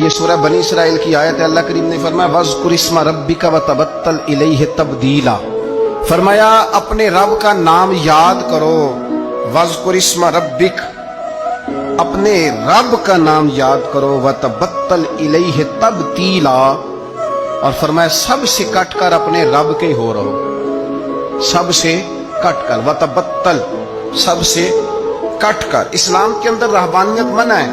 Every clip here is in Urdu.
یہ سورہ بنی اسرائیل کی آیت ہے۔ اللہ کریم نے فرمایا وَاذْكُرِ اسْمَ رَبِّكَ وَتَبَتَّلْ إِلَيْهِ تَبْدِيلًا، فرمایا اپنے رب کا نام یاد کرو۔ وَاذْكُرِ اسْمَ رَبِّكَ، اپنے رب کا نام یاد کرو۔ وَتَبَتَّلْ إِلَيْهِ تَبْدِيلًا، اور فرمایا سب سے کٹ کر اپنے رب کے ہو رہو، سب سے کٹ کر۔ وَتَبَتَّلْ، سب سے کٹ کر۔ اسلام کے اندر رہبانیت منع ہے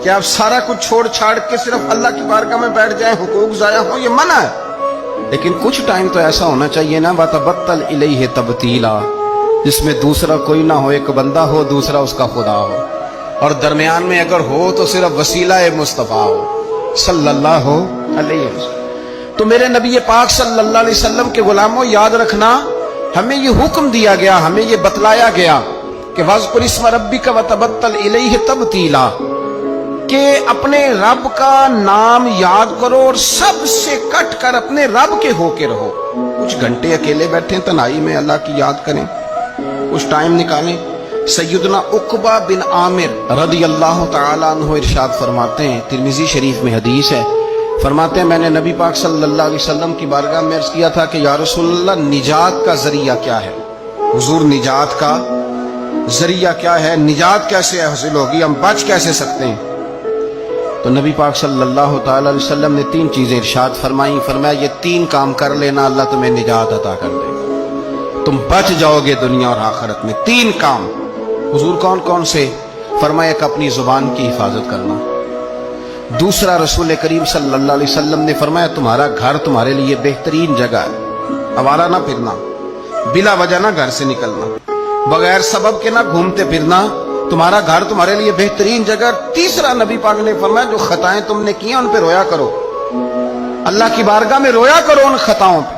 کہ آپ سارا کچھ چھوڑ چھاڑ کے صرف اللہ کی بارگاہ میں بیٹھ جائیں، حقوق ضائع ہوں، یہ منع ہے۔ لیکن کچھ ٹائم تو ایسا ہونا چاہیے نا، وَتَبَتَّلْ إِلَيْهِ تَبْتِيلًا، جس میں دوسرا کوئی نہ ہو، ایک بندہ ہو، دوسرا اس کا خدا ہو، اور درمیان میں اگر ہو تو صرف وسیلہ مصطفیٰ ہو صلی اللہ علیہ وسلم۔ تو میرے نبی پاک صلی اللہ علیہ وسلم کے غلاموں، یاد رکھنا، ہمیں یہ حکم دیا گیا، ہمیں یہ بتلایا گیا کہ وَاذْكُرِ اسْمَ رَبِّكَ وَتَبَتَّلْ إِلَيْهِ تَبْتِيلًا، کہ اپنے رب کا نام یاد کرو اور سب سے کٹ کر اپنے رب کے ہو کے رہو۔ کچھ گھنٹے اکیلے بیٹھیں تنہائی میں، اللہ کی یاد کریں، کچھ ٹائم نکالیں۔ سیدنا عقبہ بن عامر رضی اللہ تعالیٰ عنہ ارشاد فرماتے ہیں، ترمذی شریف میں حدیث ہے، فرماتے ہیں میں نے نبی پاک صلی اللہ علیہ وسلم کی بارگاہ میں عرض کیا تھا کہ یا رسول اللہ، نجات کا ذریعہ کیا ہے؟ حضور نجات کا ذریعہ کیا ہے؟ نجات کیسے حاصل ہوگی؟ ہم بچ کیسے سکتے ہیں؟ تو نبی پاک صلی اللہ تعالی علیہ وسلم نے 3 چیزیں ارشاد فرمائیں، فرمایا یہ 3 کام کر لینا، اللہ تمہیں نجات عطا کر دے گا، تم بچ جاؤ گے دنیا اور آخرت میں۔ 3 کام۔ حضور کون کون سے؟ فرمایا ایک اپنی زبان کی حفاظت کرنا، دوسرا رسول کریم صلی اللہ علیہ وسلم نے فرمایا تمہارا گھر تمہارے لیے بہترین جگہ ہے، آوارہ نہ پھرنا، بلا وجہ نہ گھر سے نکلنا، بغیر سبب کے نہ گھومتے پھرنا، تمہارا گھر تمہارے لیے بہترین جگہ۔ تیسرا نبی پاک نے فرمایا جو خطائیں تم نے کی ہیں ان پہ رویا کرو، اللہ کی بارگاہ میں رویا کرو ان خطاؤں پہ۔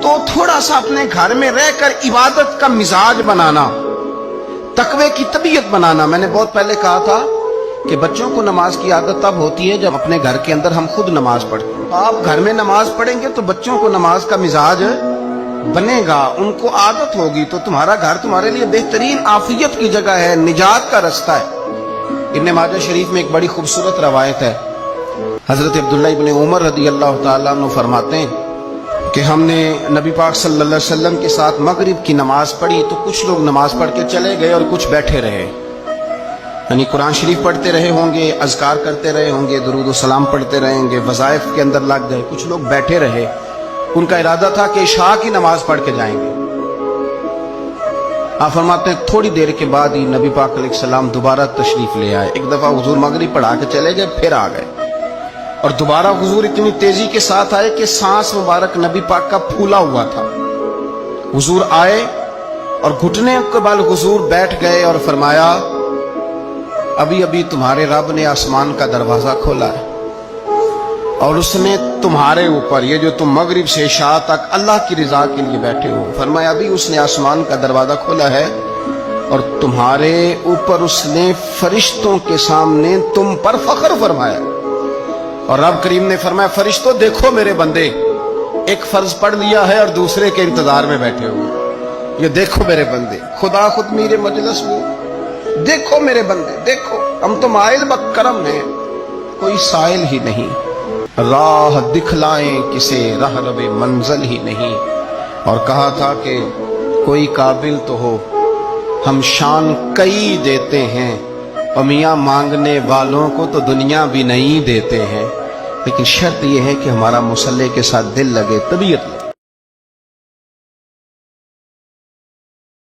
تو تھوڑا سا اپنے گھر میں رہ کر عبادت کا مزاج بنانا، تقوی کی طبیعت بنانا۔ میں نے بہت پہلے کہا تھا کہ بچوں کو نماز کی عادت تب ہوتی ہے جب اپنے گھر کے اندر ہم خود نماز پڑھتے ہیں۔ آپ گھر میں نماز پڑھیں گے تو بچوں کو نماز کا مزاج بنے گا، ان کو عادت ہوگی، تو تمہارا گھر تمہارے لیے بہترین عافیت کی جگہ ہے، نجات کا رستہ ہے۔ ابن ماجہ شریف میں ایک بڑی خوبصورت روایت ہے، حضرت عبداللہ ابن عمر رضی اللہ تعالیٰ عنہ فرماتے ہیں کہ ہم نے نبی پاک صلی اللہ علیہ وسلم کے ساتھ مغرب کی نماز پڑھی تو کچھ لوگ نماز پڑھ کے چلے گئے اور کچھ بیٹھے رہے، یعنی قرآن شریف پڑھتے رہے ہوں گے، اذکار کرتے رہے ہوں گے، درود و سلام پڑھتے رہے ہوں گے، وظائف کے اندر لگ گئے۔ کچھ لوگ بیٹھے رہے، ان کا ارادہ تھا کہ عشاء کی نماز پڑھ کے جائیں گے۔ آپ فرماتے ہیں تھوڑی دیر کے بعد ہی نبی پاک علیہ السلام دوبارہ تشریف لے آئے۔ ایک دفعہ حضور مغرب پڑھا کے چلے گئے، پھر آ گئے، اور دوبارہ حضور اتنی تیزی کے ساتھ آئے کہ سانس مبارک نبی پاک کا پھولا ہوا تھا۔ حضور آئے اور گھٹنے کے بل حضور بیٹھ گئے اور فرمایا ابھی ابھی تمہارے رب نے آسمان کا دروازہ کھولا ہے اور اس نے تمہارے اوپر، یہ جو تم مغرب سے عشاء تک اللہ کی رضا کے لیے بیٹھے ہو، فرمایا ابھی اس نے آسمان کا دروازہ کھولا ہے اور تمہارے اوپر اس نے فرشتوں کے سامنے تم پر فخر فرمایا۔ اور رب کریم نے فرمایا فرشتوں دیکھو میرے بندے، ایک فرض پڑھ لیا ہے اور دوسرے کے انتظار میں بیٹھے ہوئے، یہ دیکھو میرے بندے، خدا خود میرے مجلس میں، دیکھو میرے بندے، دیکھو ہم تو مائل بکرم ہیں، کوئی سائل ہی نہیں، راہ دکھلائیں کسے راہ رب منزل ہی نہیں۔ اور کہا تھا کہ کوئی قابل تو ہو، ہم شان کئی دیتے ہیں، اور میاں مانگنے والوں کو تو دنیا بھی نہیں دیتے ہیں، لیکن شرط یہ ہے کہ ہمارا مصلی کے ساتھ دل لگے، طبیعت لگے۔